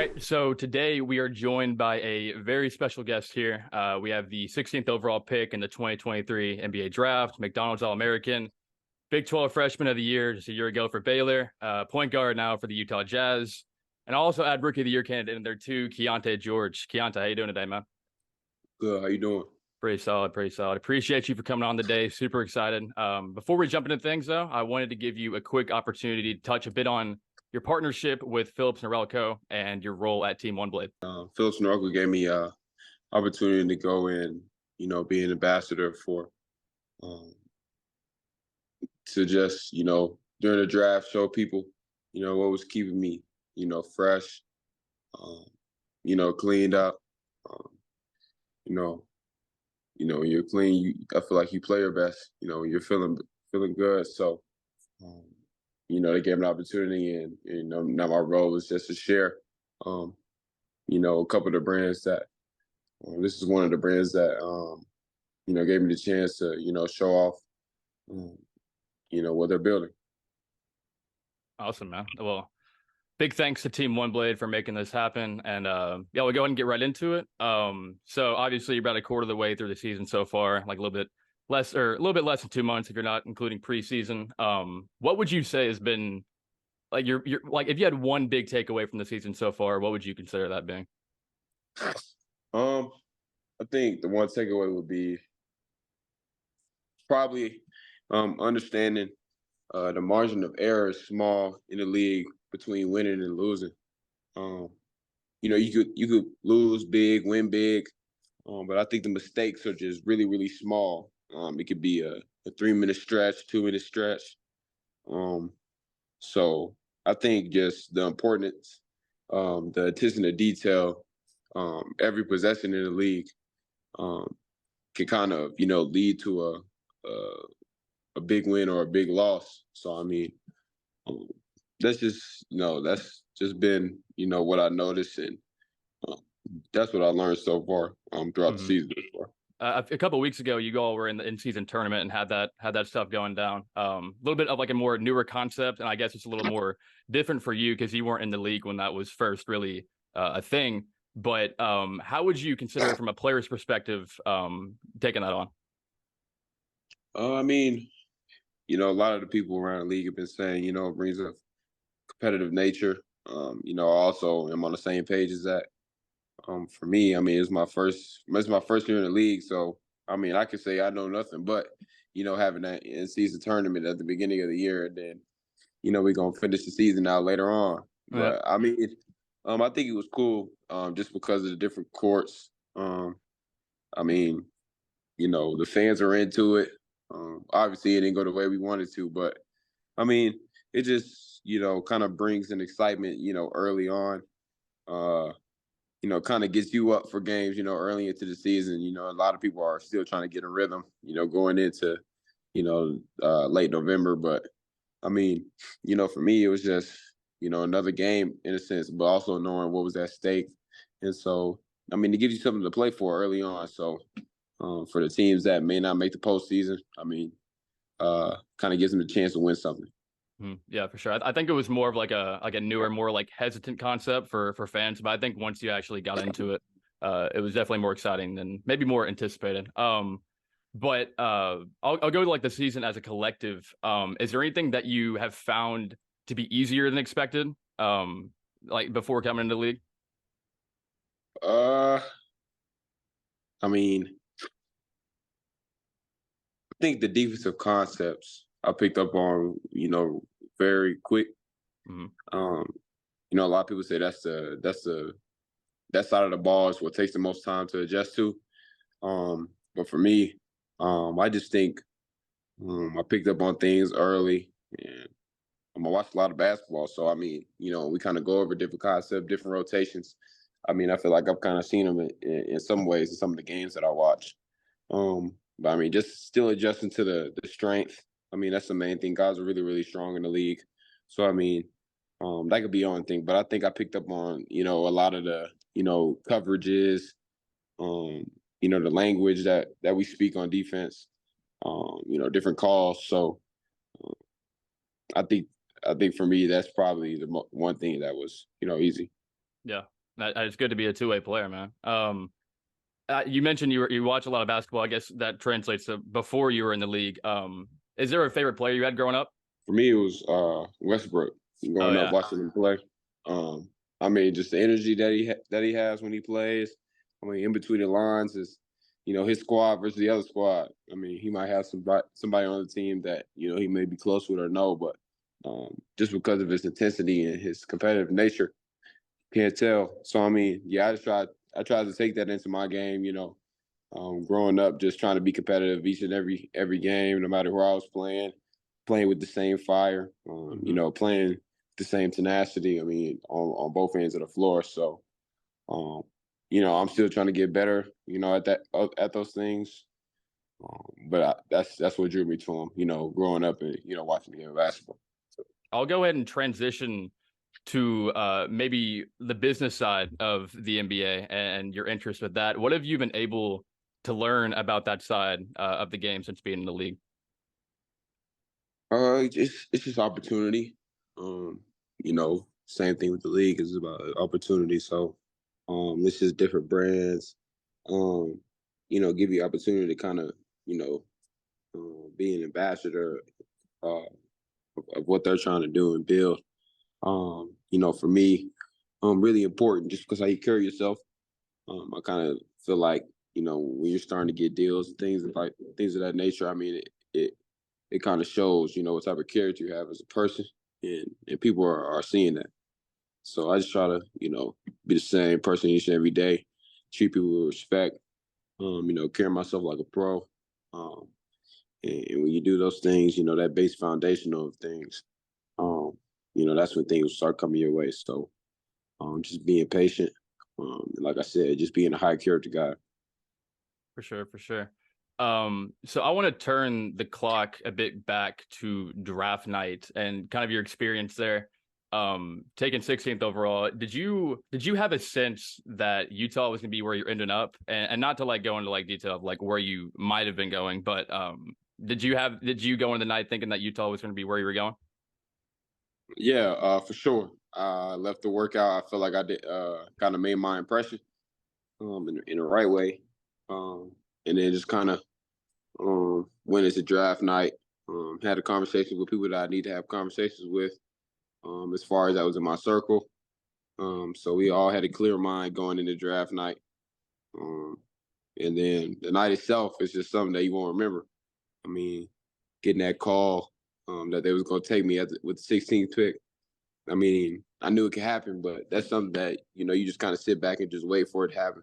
right, so today we are joined by a very special guest here. We have the 16th overall pick in the 2023 NBA Draft, McDonald's All-American, Big 12 Freshman of the Year just a year ago for Baylor, point guard now for the Utah Jazz, and also add Rookie of the Year candidate in there too, Keyonte George. Keyonte, how you doing today, man? Good. How you doing? Pretty solid, pretty solid. Appreciate you for coming on today. Super excited. Before we jump into things, though, I wanted to give you a quick opportunity to touch a bit on your partnership with Philips Norelco and your role at Team OneBlade. Philips Norelco gave me opportunity to go and be an ambassador for um, to just during the draft show people what was keeping me fresh, um, cleaned up. Um, you know, when you're clean, I feel like you play your best. When you're feeling good. So um, they gave me an opportunity, and now my role is just to share. A couple of the brands that this is one of the brands that gave me the chance to show off um, what they're building. Awesome, man. Well, big thanks to Team OneBlade for making this happen. And yeah, we'll go ahead and get right into it. So obviously you're about a quarter of the way through the season so far, like a little bit less than 2 months if you're not including preseason. What would you say has been like your like if you had one big takeaway from the season so far, what would you consider that being? I think the one takeaway would be probably understanding the margin of error is small in the league between winning and losing. Um, you could lose big, win big, but I think the mistakes are just really, really small. It could be a 3-minute stretch, 2-minute stretch. So I think just the importance, the attention to detail, every possession in the league can kind of lead to a big win or a big loss. So I mean, that's just been what I noticed, and that's what I learned so far throughout the season so far. A couple of weeks ago, you all were in the in-season tournament and had that stuff going down. A little bit of like a more newer concept, and I guess it's a little more different for you because you weren't in the league when that was first really a thing. But how would you consider it from a player's perspective taking that on? I mean, a lot of the people around the league have been saying, it brings a competitive nature. I also am on the same page as that. For me, I mean, it's my first year in the league, so I mean, I could say I know nothing but having that in-season tournament at the beginning of the year, and then we're gonna finish the season out later on. Yeah. But I mean, I think it was cool just because of the different courts. I mean, the fans are into it. Obviously, it didn't go the way we wanted to, but I mean, it just kind of brings an excitement early on. Kind of gets you up for games, early into the season. A lot of people are still trying to get a rhythm, going into, late November. But I mean, for me, it was just, another game in a sense, but also knowing what was at stake. And so, I mean, it gives you something to play for early on. So for the teams that may not make the postseason, I mean, kind of gives them a chance to win something. Yeah, for sure. I think it was more of like a newer, more like hesitant concept for fans, but I think once you actually got into it, it was definitely more exciting than maybe more anticipated. But I'll go to like the season as a collective. Is there anything that you have found to be easier than expected? Like before coming into the league? Uh, I mean, I think the defensive concepts I picked up on, very quick. Mm-hmm. A lot of people say that side of the ball is what takes the most time to adjust to. But for me, I just think I picked up on things early, and I watched a lot of basketball. So I mean, we kind of go over different concepts, different rotations. I mean, I feel like I've kind of seen them in some ways in some of the games that I watch. But I mean, just still adjusting to the strength. I mean, that's the main thing. Guys are really, really strong in the league. So I mean, that could be one thing. But I think I picked up on, a lot of the, coverages, the language that we speak on defense, different calls. So I think for me, that's probably the one thing that was, easy. Yeah, it's good to be a two-way player, man. You mentioned you watch a lot of basketball. I guess that translates to before you were in the league. Is there a favorite player you had growing up? For me, it was Westbrook. Oh Growing up yeah. watching him play, um, I mean, just the energy that he has when he plays. I mean, in between the lines is, his squad versus the other squad. I mean, he might have somebody on the team that he may be close with or no, but just because of his intensity and his competitive nature, can't tell. So I mean, yeah, I tried to take that into my game. Growing up, just trying to be competitive each and every game, no matter who I was playing with the same fire, Hmm. playing the same tenacity. I mean, on both ends of the floor. So, um, I'm still trying to get better. At those things. But that's what drew me to him. Growing up and watching the game of basketball. So, I'll go ahead and transition to maybe the business side of the NBA and your interest with that. What have you been able to learn about that side of the game since being in the league? it's just opportunity. Same thing with the league is about opportunity. So, it's just different brands. Um, give you opportunity to kind of be an ambassador uh, of what they're trying to do and build. For me, really important just because how you carry yourself. I kind of feel like when you're starting to get deals and things of that nature. I mean, it kind of shows what type of character you have as a person, and people are seeing that. So I just try to be the same person each and every day, treat people with respect, carry myself like a pro. Um, and when you do those things, that base foundation of things, um, that's when things start coming your way. So just being patient, like I said, just being a high character guy. For sure, for sure. So I want to turn the clock a bit back to draft night and kind of your experience there. Taking 16th overall, did you have a sense that Utah was gonna be where you're ending up? And not to like go into like detail of like where you might have been going, but did you go into the night thinking that Utah was gonna be where you were going? Yeah, for sure. I left the workout. I feel like I did kind of made my impression in the right way, and then just kind of went into draft night. Had a conversation with people that I need to have conversations with. As far as I was in my circle, so we all had a clear mind going into draft night. Um, and then the night itself is just something that you won't remember. I mean, getting that call that they was going to take me with the 16th pick. I mean, I knew it could happen, but that's something that you just kind of sit back and just wait for it to happen.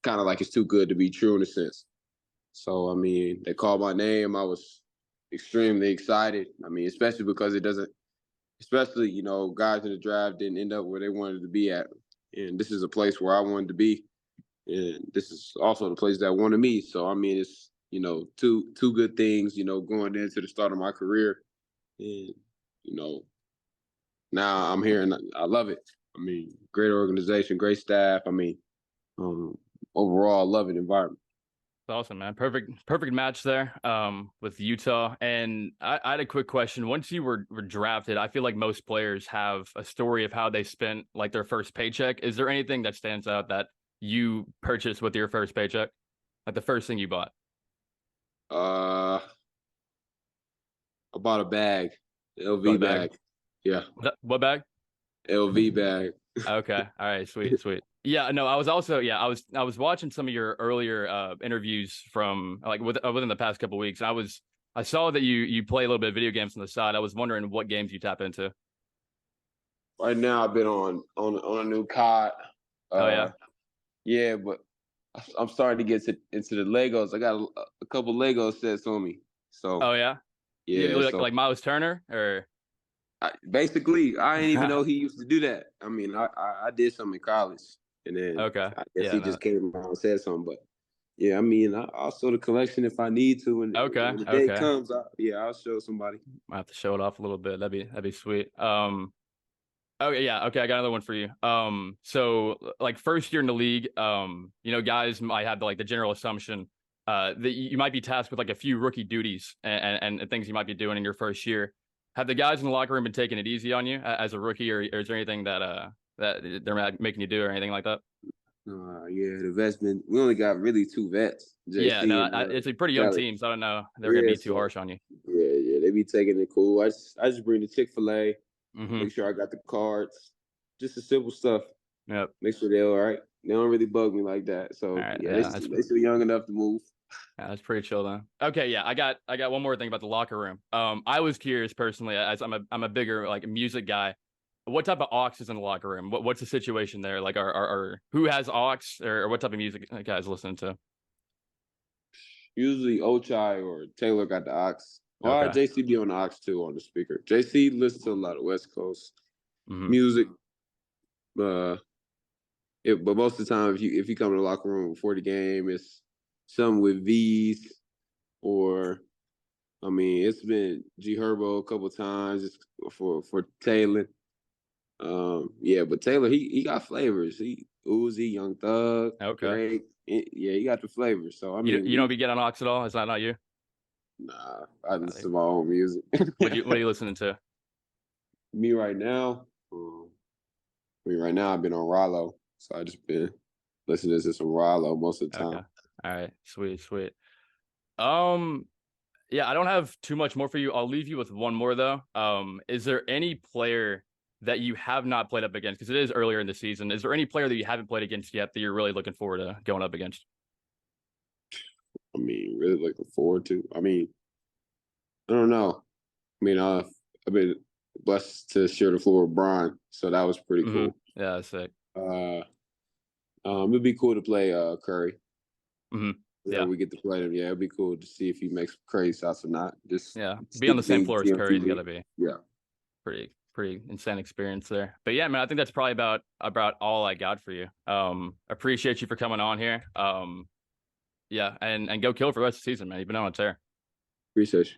Kind of like it's too good to be true in a sense. So I mean, they called my name. I was extremely excited. I mean, especially because it doesn't, especially guys in the draft didn't end up where they wanted to be at, and this is a place where I wanted to be, and this is also the place that wanted me. So I mean, it's two good things going into the start of my career, and you know now I'm here and I love it. I mean, great organization, great staff. I mean, um, overall, I love it environment. Awesome, man. Perfect match there with Utah. And I had a quick question. Once you were drafted, I feel like most players have a story of how they spent like their first paycheck. Is there anything that stands out that you purchased with your first paycheck? Like the first thing you bought? Uh, I bought a bag, Bought LV a bag. bag. Yeah, What bag? LV bag. Okay. All right. Sweet. Sweet. Yeah. No. I was also. Yeah. I was watching some of your earlier interviews from like within the past couple weeks. And I saw that you play a little bit of video games on the side. I was wondering what games you tap into. Right now, I've been on a new COD. Oh Uh, yeah. yeah, but I'm starting to get into the Legos. I got a couple Lego sets on me. So Oh yeah. You yeah, like so like Miles Turner or basically, I didn't even know he used to do that. I mean, I did something in college, and then okay. I guess Yeah. he No. just came around and said something. But yeah, I mean, I'll show the collection if I need to, and Okay. when the day Okay. comes, I'll show somebody. I have to show it off a little bit. That'd be sweet. Okay, yeah, okay, I got another one for you. So like first year in the league, guys might have like the general assumption that you might be tasked with like a few rookie duties and things you might be doing in your first year. Have the guys in the locker room been taking it easy on you as a rookie, or is there anything that that they're not making you do or anything like that? Yeah, the vets been. We only got really two vets, Yeah, JC no, and it's a pretty young Kelly. team, so I don't know they're gonna Yeah, be too so harsh on you. yeah, they be taking it cool. I just bring the Chick-fil-A, Mm-hmm. make sure I got the cards, just the simple stuff. Yep. Make sure they're all right. They don't really bug me like that. All So right. yeah, Yeah, they still young enough to move. that's pretty chill then. Okay, yeah, I got one more thing about the locker room. I was curious personally, as I'm a bigger like music guy. What type of aux is in the locker room? What's the situation there? Like, are who has aux, or what type of music guys listening to? Usually Ochai or Taylor got the ox. Or Okay. JC be on the ox too on the speaker. JC listens to a lot of West Coast Mm-hmm. music. Uh, but most of the time, if you come to the locker room before the game, it's some with V's or I mean, it's been G Herbo a couple times for Taylor. Yeah, but Taylor he got flavors. He Uzi, Young Thug, Okay. Drake. Yeah, he got the flavors. So I mean, You don't be getting on aux at all? Is that not you? I listen to my own music. What are you listening to? Me right now, right now I've been on Rollo, so I just been listening to some Rollo most of the Okay. time. All right. Sweet, sweet. Um, yeah, I don't have too much more for you. I'll leave you with one more though. Is there any player that you have not played up against? Because it is earlier in the season. Is there any player that you haven't played against yet that you're really looking forward to going up against? I mean, really looking forward to. I mean, I don't know. I mean, I've been blessed to share the floor with Brian, so that was pretty Mm-hmm. cool. Yeah, that's sick. Uh, it'd be cool to play Curry. Mm-hmm. Whenever Yeah. we get to play him, yeah, it'd be cool to see if he makes crazy shots or not. Just Yeah. Be on stupid the same things floor to as see on Curry's TV. gotta be Yeah, pretty insane experience there. But yeah, man, I think that's probably about all I got for you. Appreciate you for coming on here. Yeah, and go kill for the rest of the season, man. You've been on a tear. appreciate you.